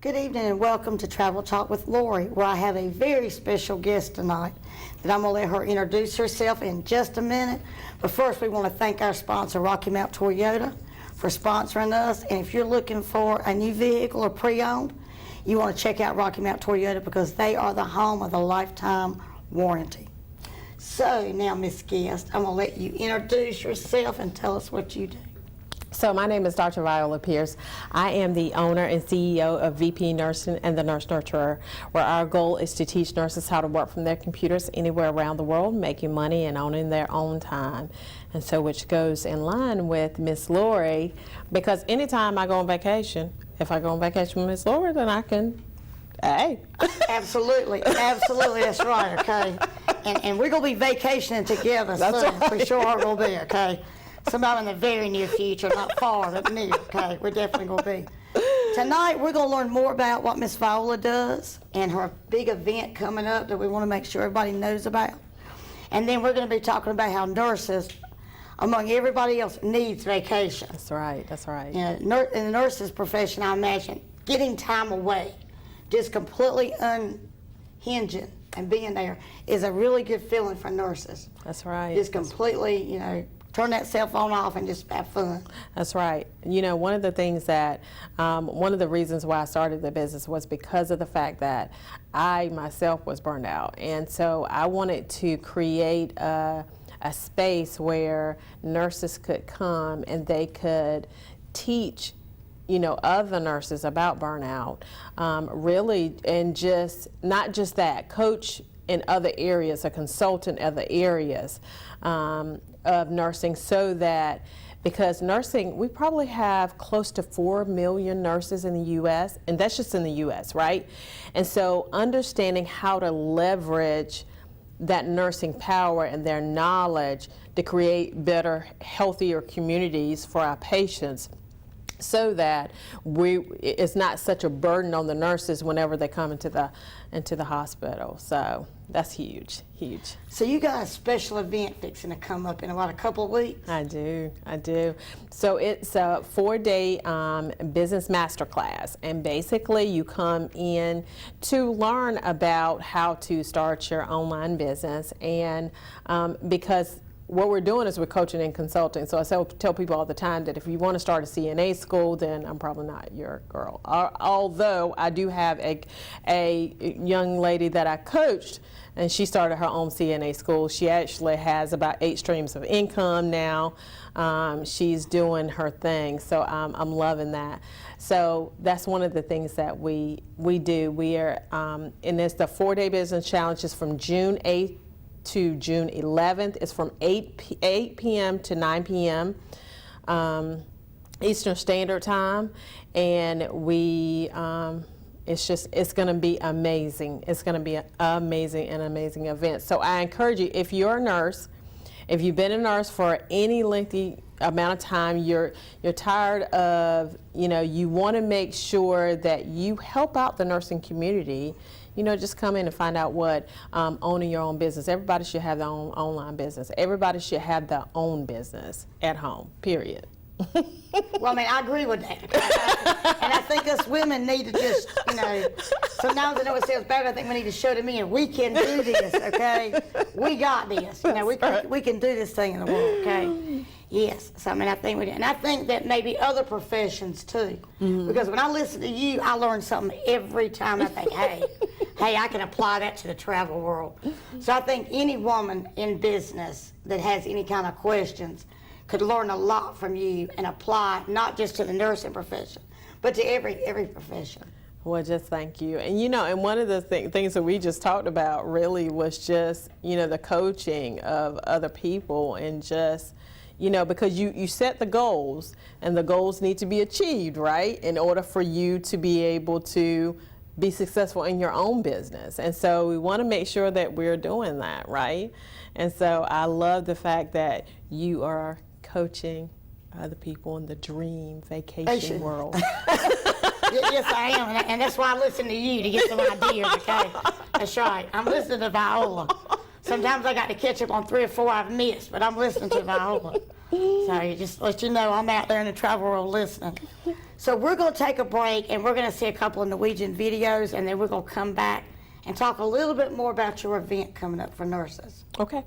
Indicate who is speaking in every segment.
Speaker 1: Good evening and welcome to Travel Talk with Lorie, where I have a very special guest tonight that I'm going to let her introduce herself in just a minute. But first, we want to thank our sponsor, Rocky Mount Toyota, for sponsoring us. And if you're looking for a new vehicle or pre-owned, you want to check out Rocky Mount Toyota because they are the home of the lifetime warranty. So now, Miss Guest, I'm going to let you introduce yourself and tell us what you do.
Speaker 2: So my name is Dr. Viola Pierce. I am the owner and CEO of VP Nursing and the Nurse Nurturer, where our goal is to teach nurses how to work from their computers anywhere around the world, making money and owning their own time. And so which goes in line with Miss Lorie, because anytime I go on vacation, if I go on vacation with Miss Lorie, then I can, hey.
Speaker 1: Absolutely, absolutely, that's right, okay. And we're going to be vacationing together soon, right. For sure we're going to be, okay. Sometime in the very near future, not far, but near, okay? We're definitely going to be. Tonight, we're going to learn more about what Miss Viola does and her big event coming up that we want to make sure everybody knows about. And then we're going to be talking about how nurses, among everybody else, needs vacation.
Speaker 2: That's right, that's right.
Speaker 1: You know, in the nurse's profession, I imagine, getting time away, just completely unhinging and being there is a really good feeling for nurses.
Speaker 2: That's right.
Speaker 1: Just completely, you know, turn that cell phone off and just have fun.
Speaker 2: That's right. You know, one of the things that, one of the reasons why I started the business was because of the fact that I myself was burned out. And so I wanted to create a space where nurses could come and they could teach, you know, other nurses about burnout, really, and just, not just that, coach in other areas, a consultant in other areas of nursing, so that, because nursing, we probably have close to 4 million nurses in the U.S., and that's just in the U.S., right? And so understanding how to leverage that nursing power and their knowledge to create better, healthier communities for our patients, so that it's not such a burden on the nurses whenever they come into the hospital. So that's huge, huge.
Speaker 1: So you got a special event fixing to come up in about a couple of weeks?
Speaker 2: I do. So it's a 4-day business masterclass, and basically you come in to learn about how to start your online business, and because what we're doing is we're coaching and consulting. So I tell people all the time that if you want to start a CNA school, then I'm probably not your girl. Although I do have a young lady that I coached, and she started her own CNA school. She actually has about 8 streams of income now. She's doing her thing, so I'm loving that. So that's one of the things that we do. We are, and it's the 4-day business challenge is from June 8th to June 11th. It's from 8 p.m. to 9 p.m. Eastern Standard Time, and it's going to be amazing. It's going to be an amazing event. So I encourage you, if you're a nurse, if you've been a nurse for any lengthy amount of time, you're tired of, you know, you want to make sure that you help out the nursing community, you know, just come in and find out what owning your own business. Everybody should have their own online business. Everybody should have their own business at home, period.
Speaker 1: Well, I mean, I agree with that. And I think us women need to just, you know, sometimes I know it sounds bad, but I think we need to show the men we can do this, okay? We got this. You know, we can do this thing in the world, okay? Yes. So, I mean, I think we do. And I think that maybe other professions, too. Mm-hmm. Because when I listen to you, I learn something every time. I think, hey, I can apply that to the travel world. So I think any woman in business that has any kind of questions could learn a lot from you and apply not just to the nursing profession, but to every profession.
Speaker 2: Well, just thank you. And you know, and one of the things that we just talked about really was just, you know, the coaching of other people, and just, you know, because you set the goals, and the goals need to be achieved, right, in order for you to be able to be successful in your own business. And so we want to make sure that we're doing that, right? And so I love the fact that you are coaching other people in the dream vacation world.
Speaker 1: Yes, I am, and that's why I listen to you to get some ideas, okay? That's right. I'm listening to Viola. Sometimes I got to catch up on 3 or 4 I've missed, but I'm listening to Viola. So just let you know I'm out there in the travel world listening. So we're going to take a break, and we're going to see a couple of Norwegian videos, and then we're going to come back and talk a little bit more about your event coming up for nurses.
Speaker 2: Okay.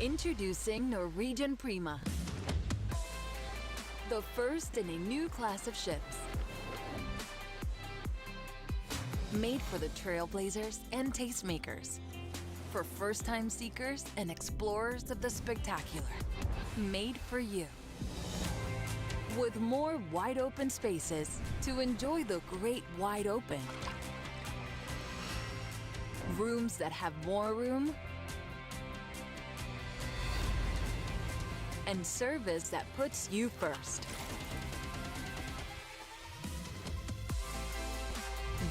Speaker 3: Introducing Norwegian Prima, the first in a new class of ships. Made for the trailblazers and tastemakers, for first-time seekers and explorers of the spectacular. Made for you. With more wide-open spaces to enjoy the great wide open. Rooms that have more room. And service that puts you first.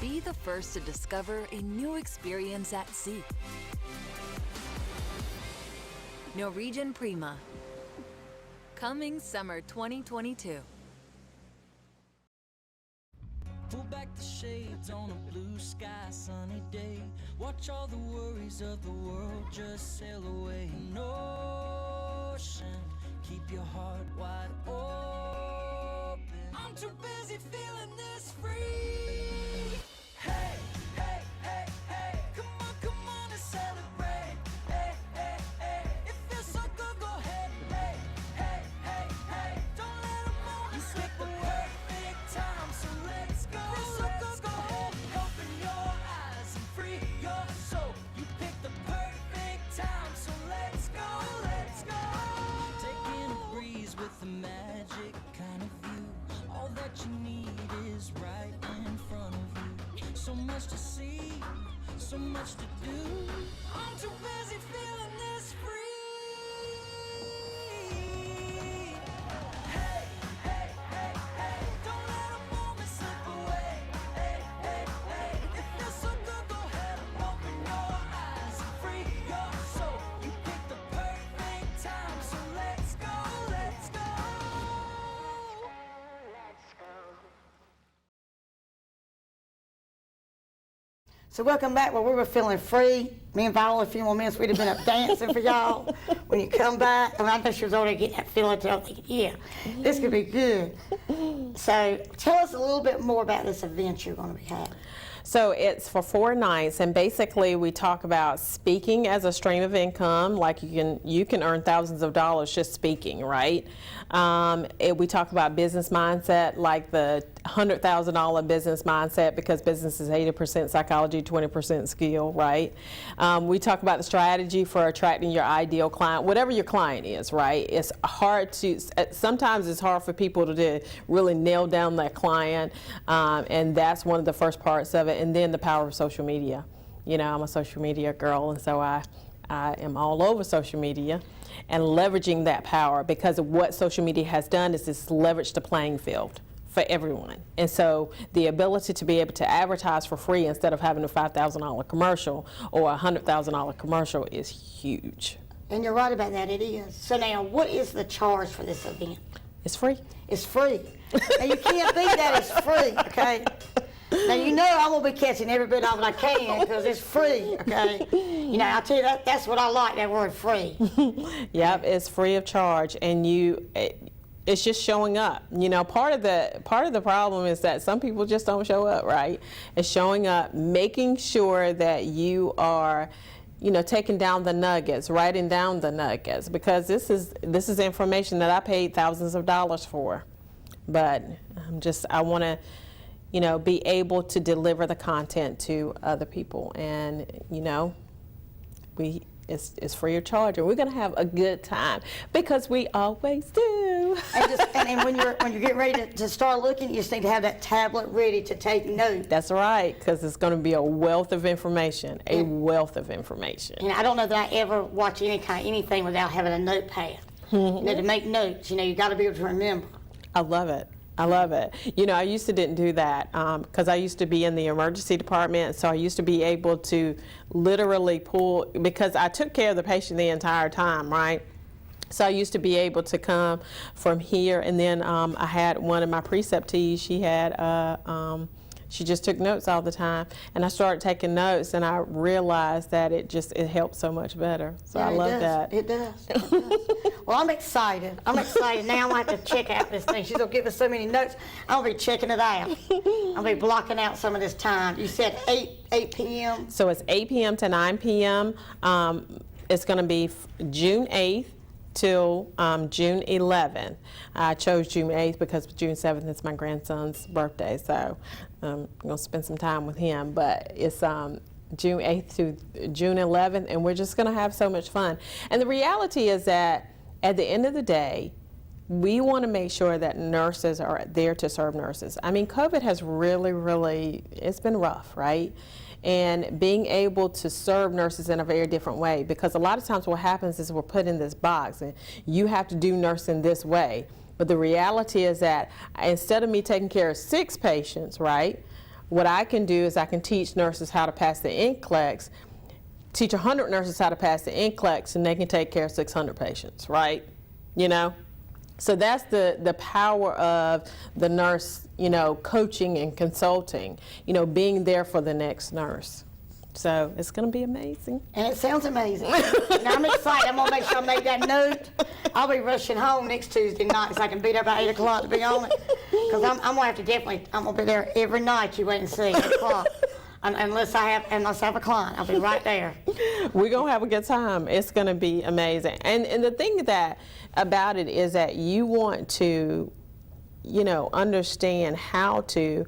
Speaker 3: Be the first to discover a new experience at sea. Norwegian Prima. Coming summer 2022.
Speaker 4: Pull back the shades on a blue sky, sunny day. Watch all the worries of the world just sail away. No ocean, keep your heart wide open. I'm too busy feeling this free. Hey, hey, hey, hey, come on and celebrate. Hey, hey, hey, it feels so good, go ahead. Hey, hey, hey, hey, don't let them moment slip away. Perfect time, so let's go. Let's go ahead, open your eyes and free your soul. You picked the perfect time, so let's go, let's go. Taking a breeze with the magic kind of view. All that you need is right in front of you. So much to see, so much to do. I'm too busy feeling this free. Hey, hey, hey, hey, don't let a moment slip away. Hey, hey, hey, it feels so good, go ahead and open your eyes and free your soul. You picked the perfect time, so let's go, let's go. Let's go.
Speaker 1: So welcome back. Well, we were feeling free. Me and Viola, a few more minutes, we'd have been up dancing for y'all. When you come back, I mean, I know she was already getting that feeling. I'm thinking, yeah, this could be good. So tell us a little bit more about this event you're going to be having.
Speaker 2: So it's for 4 nights, and basically we talk about speaking as a stream of income. Like you can earn thousands of dollars just speaking, right? We talk about business mindset, like the $100,000 business mindset, because business is 80% psychology, 20% skill, right? We talk about the strategy for attracting your ideal client, whatever your client is, right? It's hard to, sometimes it's hard for people to really nail down that client, and that's one of the first parts of it. And then the power of social media. You know, I'm a social media girl, and so I am all over social media and leveraging that power, because of what social media has done is it's leveraged the playing field for everyone. And so the ability to be able to advertise for free instead of having a $5,000 commercial or a $100,000 commercial is huge.
Speaker 1: And you're right about that, it is. So now, what is the charge for this event?
Speaker 2: It's free.
Speaker 1: It's free. Now, you can't beat that, it's free, okay? Now, you know I'm going to be catching every bit of it I can, because it's free, okay? You know, I'll tell you, that's what I like, that word free.
Speaker 2: Yep, it's free of charge, and it's just showing up. You know, part of the problem is that some people just don't show up, right? It's showing up, making sure that you are, you know, taking down the nuggets, writing down the nuggets, because this is information that I paid thousands of dollars for. But I want to, you know, be able to deliver the content to other people, and you know, it's free of charge, and we're going to have a good time, because we always do.
Speaker 1: And when you get ready to start looking, you just need to have that tablet ready to take notes.
Speaker 2: That's right, because it's going to be a wealth of information, a wealth of information.
Speaker 1: And I don't know that I ever watch anything without having a notepad. You know, to make notes, you know, you got to be able to remember.
Speaker 2: I love it. I love it. You know, I used to didn't do that because I used to be in the emergency department, so I used to be able to literally pull, because I took care of the patient the entire time, right? So I used to be able to come from here, and then I had one of my preceptees, she had She just took notes all the time. And I started taking notes, and I realized that it helped so much better. So
Speaker 1: Yeah,
Speaker 2: I love that.
Speaker 1: It does. It does. Well, I'm excited. I'm excited. Now I have to check out this thing. She's going to give us so many notes. I'm going to be checking it out. I'll be blocking out some of this time. You said 8 p.m.?
Speaker 2: So it's 8 p.m. to 9 p.m. It's going to be June 8th till June 11th. I chose June 8th because June 7th is my grandson's birthday, so I'm going to spend some time with him. But it's June 8th to June 11th, and we're just going to have so much fun. And the reality is that at the end of the day, we want to make sure that nurses are there to serve nurses. I mean, COVID has really, it's been rough, right? And being able to serve nurses in a very different way, because a lot of times what happens is we're put in this box and you have to do nursing this way. But the reality is that instead of me taking care of 6 patients, right, what I can do is I can teach nurses how to pass the NCLEX, teach 100 nurses how to pass the NCLEX, and they can take care of 600 patients, right? You know? So that's the power of the nurse, you know, coaching and consulting, you know, being there for the next nurse. So it's going to be amazing.
Speaker 1: And it sounds amazing. And I'm excited. I'm going to make sure I make that note. I'll be rushing home next Tuesday night so I can be there by 8 o'clock to be on it. Because I'm going to have to definitely, I'm going to be there every night. You wait and see, 8 o'clock. Unless I have a client, I'll be right there.
Speaker 2: We're going to have a good time. It's going to be amazing. And the thing about it is that you want to, you know, understand how to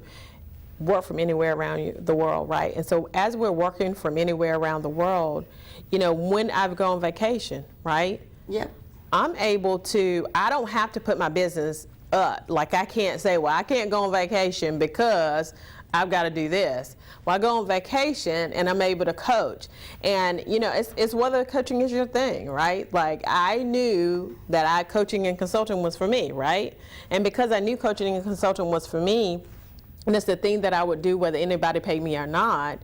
Speaker 2: work from anywhere around the world, right? And so as we're working from anywhere around the world, you know, when I've gone on vacation, right?
Speaker 1: Yep.
Speaker 2: I'm able to, I don't have to put my business up. Like I can't say, well, I can't go on vacation because I've got to do this. Well, I go on vacation and I'm able to coach. And, you know, it's whether coaching is your thing, right? Like I knew that coaching and consulting was for me, right? And because I knew coaching and consulting was for me, and it's the thing that I would do whether anybody paid me or not,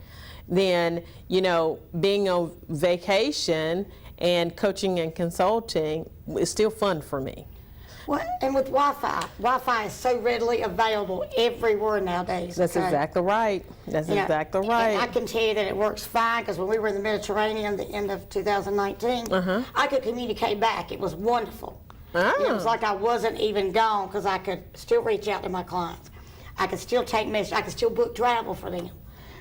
Speaker 2: then, you know, being on vacation and coaching and consulting is still fun for me.
Speaker 1: Well, and with Wi-Fi is so readily available everywhere nowadays.
Speaker 2: That's
Speaker 1: okay?
Speaker 2: exactly right. That's exactly right.
Speaker 1: And I can tell you that it works fine because when we were in the Mediterranean the end of 2019, I could communicate back. It was wonderful. It was like I wasn't even gone because I could still reach out to my clients. I could still take messages. I could still book travel for them.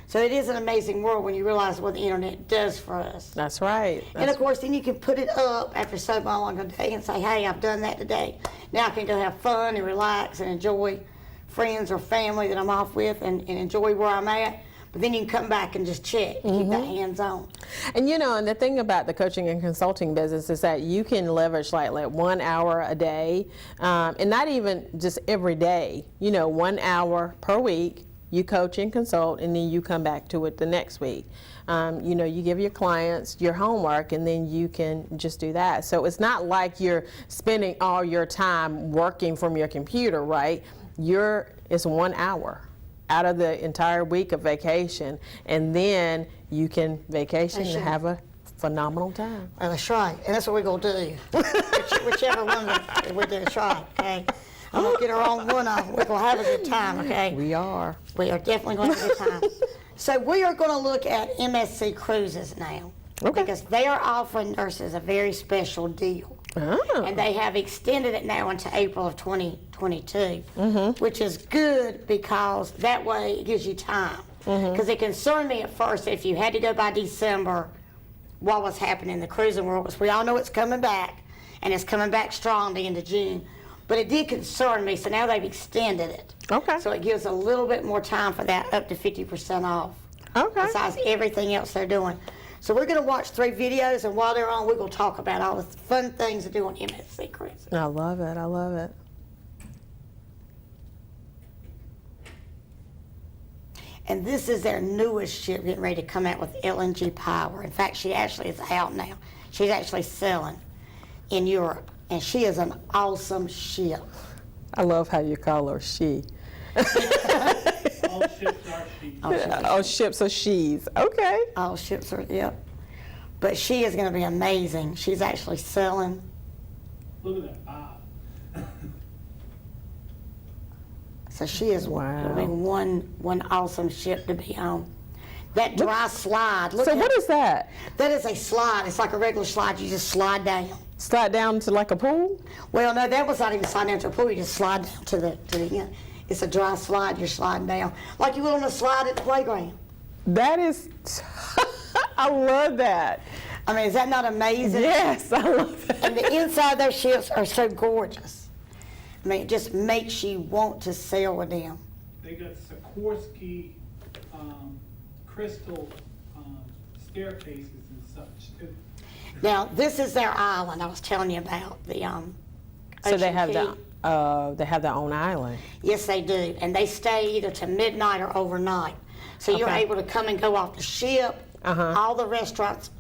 Speaker 1: So it is an amazing world when you realize what the internet does for us.
Speaker 2: That's right.
Speaker 1: And of course, then you can put it up after so long a day and say, hey, I've done that today. Now I can go have fun and relax and enjoy friends or family that I'm off with and enjoy where I'm at. But then you can come back and just check, keep that hands on.
Speaker 2: And you know, and the thing about the coaching and consulting business is that you can leverage like 1 hour a day, and not even just every day, you know, 1 hour per week. You coach and consult, and then you come back to it the next week. You know, you give your clients your homework, and then you can just do that. So it's not like you're spending all your time working from your computer, right? It's 1 hour out of the entire week of vacation, and then you can vacation and have a phenomenal time.
Speaker 1: Well, that's right, and that's what we're going to do. Whichever one we do, that's right, okay? I'm going to get her on one of them. We're going to have a good time, okay?
Speaker 2: We are.
Speaker 1: We are definitely going to have a good time. So we are going to look at MSC Cruises now.
Speaker 2: Okay.
Speaker 1: Because they are offering nurses a very special deal.
Speaker 2: Oh.
Speaker 1: And they have extended it now into April of 2022, which is good because that way it gives you time. Because it concerned me at first if you had to go by December, what was happening in the cruising world. Because we all know it's coming back, and it's coming back strong the end of June. But it did concern me, so now they've extended it. Okay. So it gives a little bit more time for that, up to 50% off. Okay. Besides everything else they're doing. So we're going to watch 3 videos, and while they're on, we're going to talk about all the fun things to do on MSC Cruises.
Speaker 2: I love it. I love it.
Speaker 1: And this is their newest ship getting ready to come out with LNG power. In fact, she actually is out now. She's actually selling in Europe. And she is an awesome ship.
Speaker 2: I love how you call her she.
Speaker 5: All ships are she.
Speaker 2: All ships are she's. Okay.
Speaker 1: All ships are, yep. But she is going to be amazing. She's actually selling.
Speaker 5: Look at that bob.
Speaker 1: So she is one awesome ship to be on. That dry slide. Look
Speaker 2: So what is that?
Speaker 1: That is a slide. It's like a regular slide. You just slide down.
Speaker 2: Slide down to like a pool?
Speaker 1: Well, no, that was not even slide down to a pool. You just slide down to the end. It's a dry slide. You're sliding down like you would on a slide at the playground.
Speaker 2: That is, I love that.
Speaker 1: I mean, is that not amazing?
Speaker 2: Yes, I love it.
Speaker 1: And the inside of those ships are so gorgeous. I mean, it just makes you want to sail with them.
Speaker 5: They got Sikorsky crystal staircases and such too.
Speaker 1: Now, this is their island I was telling you about. The
Speaker 2: So they have
Speaker 1: Ocean Key.
Speaker 2: their own island.
Speaker 1: Yes, they do, and they stay either to midnight or overnight. So you're
Speaker 2: Okay.
Speaker 1: able to come and go off the ship. All the restaurants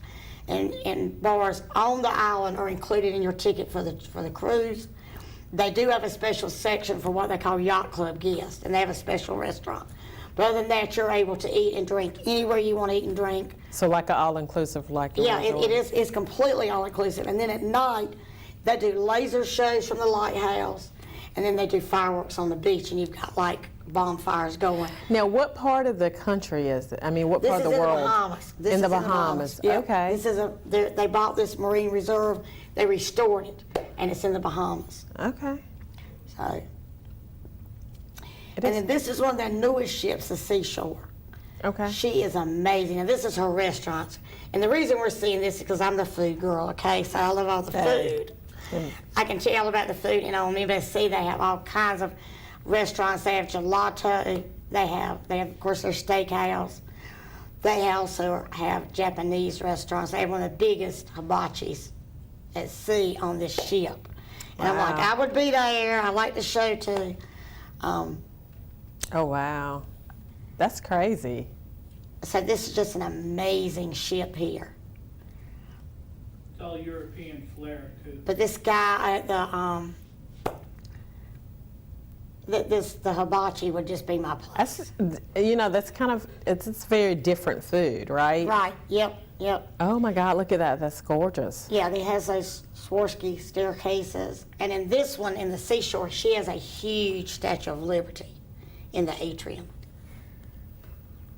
Speaker 1: and bars on the island are included in your ticket for the cruise. They do have a special section for what they call yacht club guests, and they have a special restaurant. But other than that, you're able to eat and drink anywhere you want to eat and drink.
Speaker 2: So like an all-inclusive, like a
Speaker 1: Yeah,
Speaker 2: resort.
Speaker 1: it is. It's completely all-inclusive. And then at night, they do laser shows from the lighthouse, and then they do fireworks on the beach, and you've got like bonfires going.
Speaker 2: Now, what part of the country is it? I mean, what
Speaker 1: This
Speaker 2: part
Speaker 1: is
Speaker 2: of the
Speaker 1: in
Speaker 2: world?
Speaker 1: the Bahamas. This
Speaker 2: In the
Speaker 1: is
Speaker 2: Bahamas.
Speaker 1: Yep.
Speaker 2: Okay.
Speaker 1: This is they bought this marine reserve. They restored it, and it's in the Bahamas.
Speaker 2: Okay.
Speaker 1: So.
Speaker 2: It
Speaker 1: And
Speaker 2: is.
Speaker 1: then this is one of their newest ships, the Seashore.
Speaker 2: Okay.
Speaker 1: She is amazing, and this is her restaurants. And the reason we're seeing this is because I'm the food girl, okay? So I love all the food. I can tell about the food, on MSC they have all kinds of restaurants. They have gelato. They have of course, their steakhouse. They also have Japanese restaurants. They have one of the biggest hibachis at sea on this ship. And I'm like,
Speaker 2: Wow.
Speaker 1: I would be there. I like the show too.
Speaker 2: Oh, wow. That's crazy.
Speaker 1: So this is just an amazing ship here.
Speaker 5: It's all European flair too.
Speaker 1: But this guy at the hibachi would just be my place.
Speaker 2: That's, that's kind of, it's very different food, right?
Speaker 1: Right. Yep.
Speaker 2: Oh my God, look at that. That's gorgeous.
Speaker 1: Yeah, he has those Swarovski staircases. And in this one, in the Seashore, she has a huge Statue of Liberty in the atrium.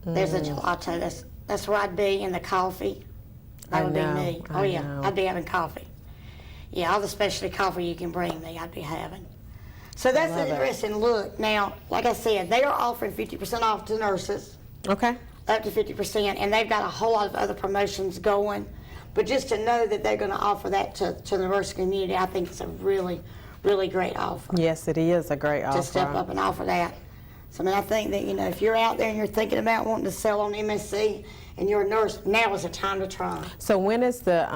Speaker 1: There's a gelato. That's where I'd be in the coffee. That would be me. Oh, yeah.
Speaker 2: know.
Speaker 1: I'd be having coffee. Yeah, all the specialty coffee you can bring me, I'd be having. So that's an interesting look. Now, like I said, they are offering 50% off to nurses,
Speaker 2: Okay.
Speaker 1: up to 50%, and they've got a whole lot of other promotions going. But just to know that they're going to offer that to the nurse community, I think it's a really, really great offer.
Speaker 2: Yes, it is a great offer.
Speaker 1: To step up and offer that. So, I think that, if you're out there and you're thinking about wanting to sell on MSC and you're a nurse, now is the time to try.
Speaker 2: So when is the,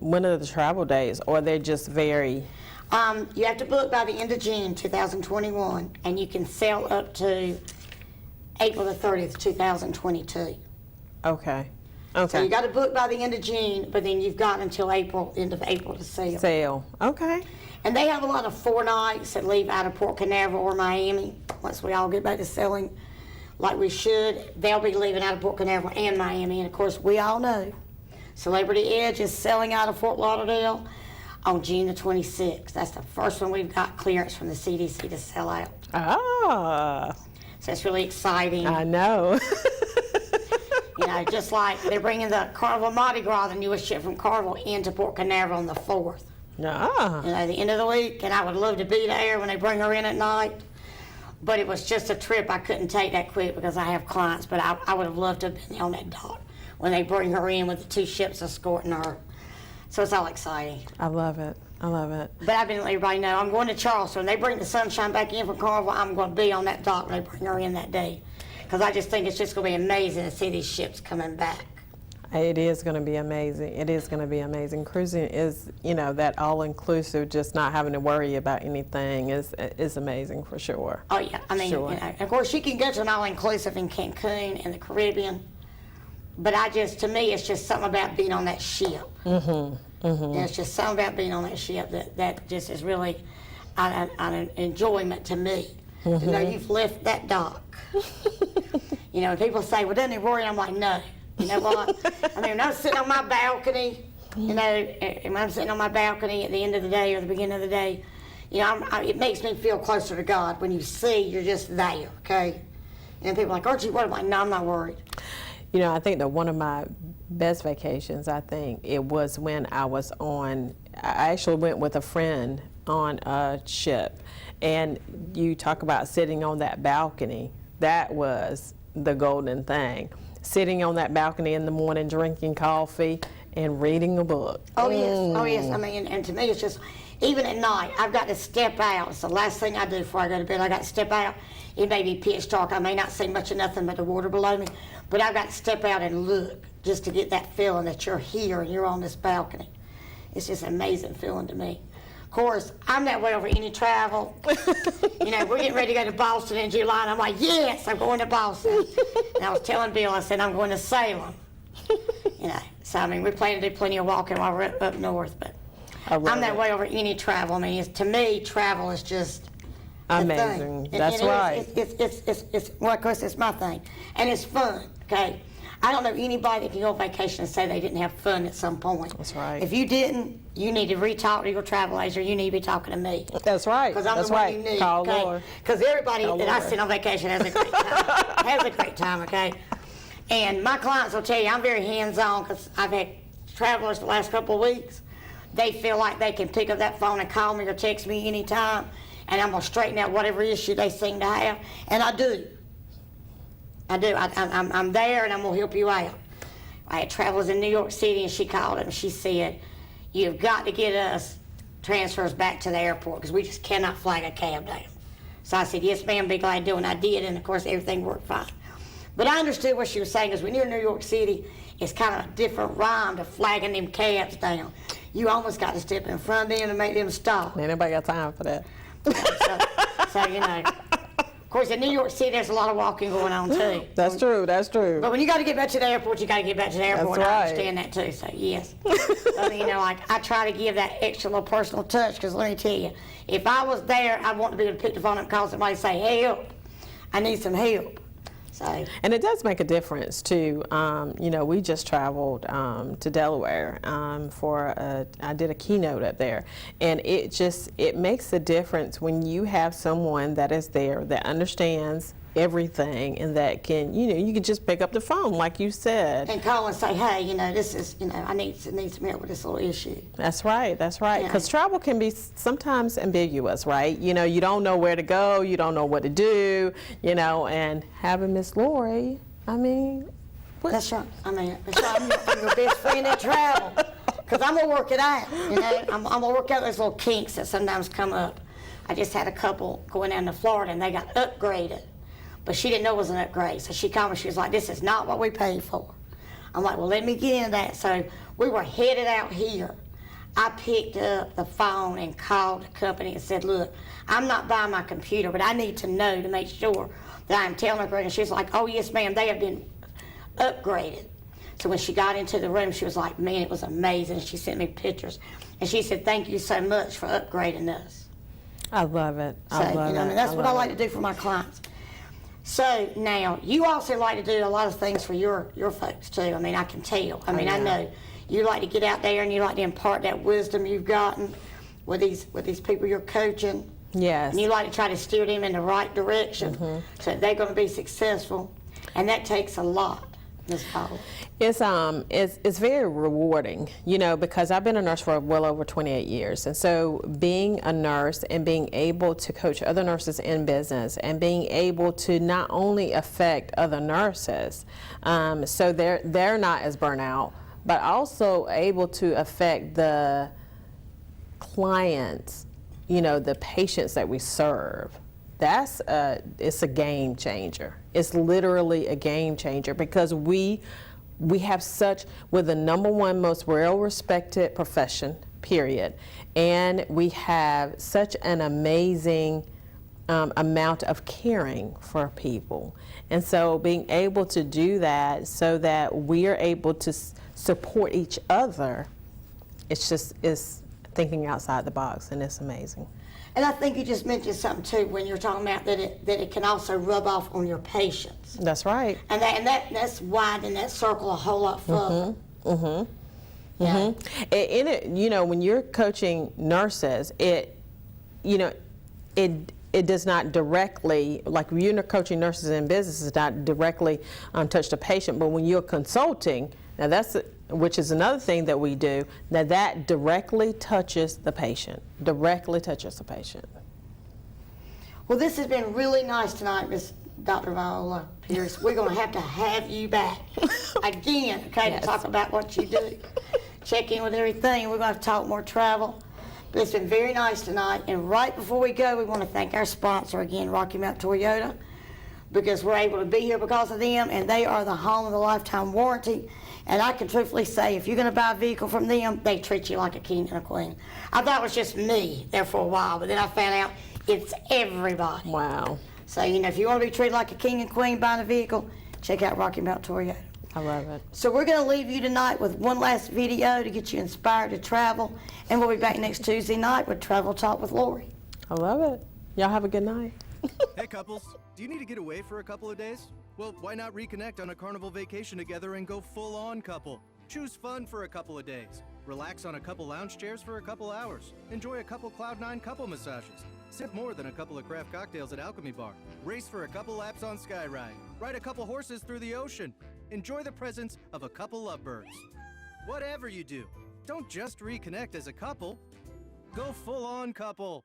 Speaker 2: when are the travel days, or they're just very?
Speaker 1: You have to book by the end of June 2021, and you can sell up to April the 30th, 2022.
Speaker 2: Okay.
Speaker 1: So you got to book by the end of June, but then you've got until end of April to sell.
Speaker 2: Sale. Okay.
Speaker 1: And they have a lot of 4 nights that leave out of Port Canaveral or Miami. Once we all get back to selling like we should, they'll be leaving out of Port Canaveral and Miami. And of course, we all know Celebrity Edge is selling out of Fort Lauderdale on June the 26th. That's the first one we've got clearance from the CDC to sell out.
Speaker 2: Ah.
Speaker 1: So it's really exciting.
Speaker 2: I know.
Speaker 1: Just like they're bringing the Carnival Mardi Gras, the newest ship from Carnival, into Port Canaveral on the 4th.
Speaker 2: Ah.
Speaker 1: The end of the week, and I would love to be there when they bring her in at night. But it was just a trip I couldn't take that quick because I have clients, but I would have loved to have been on that dock when they bring her in with the 2 ships escorting her. So it's all exciting.
Speaker 2: I love it. I love it.
Speaker 1: But I've been letting everybody know I'm going to Charleston. When they bring the Sunshine back in from Carnival, I'm going to be on that dock when they bring her in that day. Because I just think it's just going to be amazing to see these ships coming back.
Speaker 2: It is going to be amazing. It is going to be amazing. Cruising is, that all-inclusive, just not having to worry about anything is amazing for sure.
Speaker 1: Oh, yeah. I mean,
Speaker 2: Sure.
Speaker 1: Of course, you can go to an all-inclusive in Cancun and the Caribbean. But to me, it's just something about being on that ship. Mm-hmm. Mm-hmm. It's just something about being on that ship that just is really an enjoyment to me. Mm-hmm. To know you've left that dock. And people say, well, doesn't it worry? I'm like, no. You know what? I mean, when I'm sitting on my balcony, when I'm sitting on my balcony at the end of the day or the beginning of the day, You know, it makes me feel closer to God when you see you're just there, okay? And people are like, aren't you worried? I'm like, no, I'm not worried.
Speaker 2: You know, I think that one of my best vacations, I think, it was when I actually went with a friend on a ship. And you talk about sitting on that balcony. That was the golden thing. Sitting on that balcony in the morning, drinking coffee and reading a book.
Speaker 1: Oh, yes. Oh, yes. I mean, and to me, it's just, even at night, I've got to step out. It's the last thing I do before I go to bed. I got to step out. It may be pitch dark. I may not see much of nothing but the water below me. But I've got to step out and look just to get that feeling that you're here and you're on this balcony. It's just an amazing feeling to me. Of course, I'm that way over any travel. You know, we're getting ready to go to Boston in July, and I'm like, yes, I'm going to Boston. And I was telling Bill, I said, I'm going to Salem. You know, so I mean, we plan to do plenty of walking while we're up north, but I'm that way over any travel. I mean, to me, travel is just
Speaker 2: amazing. That's right.
Speaker 1: Well, of course, it's my thing, and it's fun. Okay, I don't know anybody that can go on vacation and say they didn't have fun at some point.
Speaker 2: That's right.
Speaker 1: If you didn't, you need to re-talk to your travel agent. You need to be talking to me.
Speaker 2: That's right.
Speaker 1: Because I'm
Speaker 2: That's
Speaker 1: the one
Speaker 2: right.
Speaker 1: you need.
Speaker 2: Call
Speaker 1: Okay?
Speaker 2: Lorie.
Speaker 1: Because everybody
Speaker 2: Call
Speaker 1: that I
Speaker 2: Lorie.
Speaker 1: send on vacation has a great time. Has a great time. Okay. And my clients will tell you I'm very hands-on because I've had travelers the last couple of weeks. They feel like they can pick up that phone and call me or text me anytime, and I'm going to straighten out whatever issue they seem to have. And I do. I do. I'm there, and I'm going to help you out. I had travelers in New York City, and she called up, and she said, you've got to get us transfers back to the airport because we just cannot flag a cab down. So I said, yes, ma'am, be glad to do, and I did, and of course, everything worked fine. But I understood what she was saying, because when you're in New York City, it's kind of a different rhyme to flagging them cabs down. You almost got to step in front of them and make them stop.
Speaker 2: Ain't nobody got time for that.
Speaker 1: So, you know, of course, in New York City, there's a lot of walking going on, too.
Speaker 2: That's true. That's true.
Speaker 1: But when you got to get back to the airport, you got to get back to the airport.
Speaker 2: That's
Speaker 1: And I
Speaker 2: right.
Speaker 1: understand that, too, so yes. I mean, you know, like, I try to give that extra little personal touch, because let me tell you, if I was there, I'd want to be able to pick the phone up and call somebody and say, help, I need some help. So.
Speaker 2: And it does make a difference too. You know, we just traveled to Delaware I did a keynote up there, and it makes a difference when you have someone that is there that understands everything and that can, you can just pick up the phone like you said.
Speaker 1: And call and say, hey, you know, this is, you know, I need some help with this little issue.
Speaker 2: That's right, that's right.
Speaker 1: Yeah.
Speaker 2: Because travel can be sometimes ambiguous, right? You know, you don't know where to go, you don't know what to do, you know, and having Miss Lorie, I mean.
Speaker 1: That's right. I mean, I'm your best friend at travel. Because I'm going to work it out, you know. I'm going to work out those little kinks that sometimes come up. I just had a couple going down to Florida, and they got upgraded. But she didn't know it was an upgrade, so she called me. She was like, this is not what we paid for. I'm like, well, let me get into that. So we were headed out here. I picked up the phone and called the company and said, look, I'm not buying my computer, but I need to know to make sure that I'm telling her. And she's like, oh, yes, ma'am, they have been upgraded. So when she got into the room, she was like, man, it was amazing. She sent me pictures. And she said, thank you so much for upgrading us.
Speaker 2: I love it.
Speaker 1: So,
Speaker 2: I love
Speaker 1: you know,
Speaker 2: it.
Speaker 1: I mean, that's what I
Speaker 2: love
Speaker 1: like to do for my clients. So now, you also like to do a lot of things for your folks too. I mean, I can tell. I mean, I know you like to get out there and you like to impart that wisdom you've gotten with these people you're coaching.
Speaker 2: Yes.
Speaker 1: And you like to try to steer them in the right direction so that they're going to be successful. And that takes a lot, Ms. Paula.
Speaker 2: It's very rewarding, you know, because I've been a nurse for well over 28 years. And so being a nurse and being able to coach other nurses in business and being able to not only affect other nurses, so they're not as burnt out, but also able to affect the clients, you know, the patients that we serve. It's a game changer. It's literally a game changer because we have we're the #1 most well-respected profession, period. And we have such an amazing amount of caring for people. And so being able to do that so that we are able to support each other, it's thinking outside the box, and it's amazing.
Speaker 1: And I think you just mentioned something too when you're talking about that it can also rub off on your patients.
Speaker 2: That's right.
Speaker 1: And that's widening that circle a whole lot further. Yeah.
Speaker 2: You know, when you're coaching nurses, you know, it does not directly, like you're coaching nurses in business, does not directly touch the patient, but when you're consulting, now that's, which is another thing that we do, now that directly touches the patient, directly touches the patient.
Speaker 1: Well, this has been really nice tonight, Miss Dr. Viola Pierce. We're going to have you back again, okay,
Speaker 2: Yes.
Speaker 1: to talk about what you do. Check in with everything. We're going to talk more travel. But it's been very nice tonight. And right before we go, we want to thank our sponsor again, Rocky Mount Toyota, because we're able to be here because of them, and they are the home of the lifetime warranty. And I can truthfully say, if you're going to buy a vehicle from them, they treat you like a king and a queen. I thought it was just me there for a while, but then I found out it's everybody.
Speaker 2: Wow.
Speaker 1: So, you know, if you want to be treated like a king and queen buying a vehicle, check out Rocky Mount Toyota.
Speaker 2: I love it.
Speaker 1: So we're going to leave you tonight with one last video to get you inspired to travel, and we'll be back next Tuesday night with Travel Talk with Lorie.
Speaker 2: I love it. Y'all have a good night.
Speaker 6: Hey couples, do you need to get away for a couple of days? Well, why not reconnect on a carnival vacation together and go full-on couple? Choose fun for a couple of days. Relax on a couple lounge chairs for a couple hours. Enjoy a couple Cloud9 couple massages. Sip more than a couple of craft cocktails at Alchemy Bar. Race for a couple laps on Skyride. Ride a couple horses through the ocean. Enjoy the presence of a couple lovebirds. Whatever you do, don't just reconnect as a couple. Go full-on couple.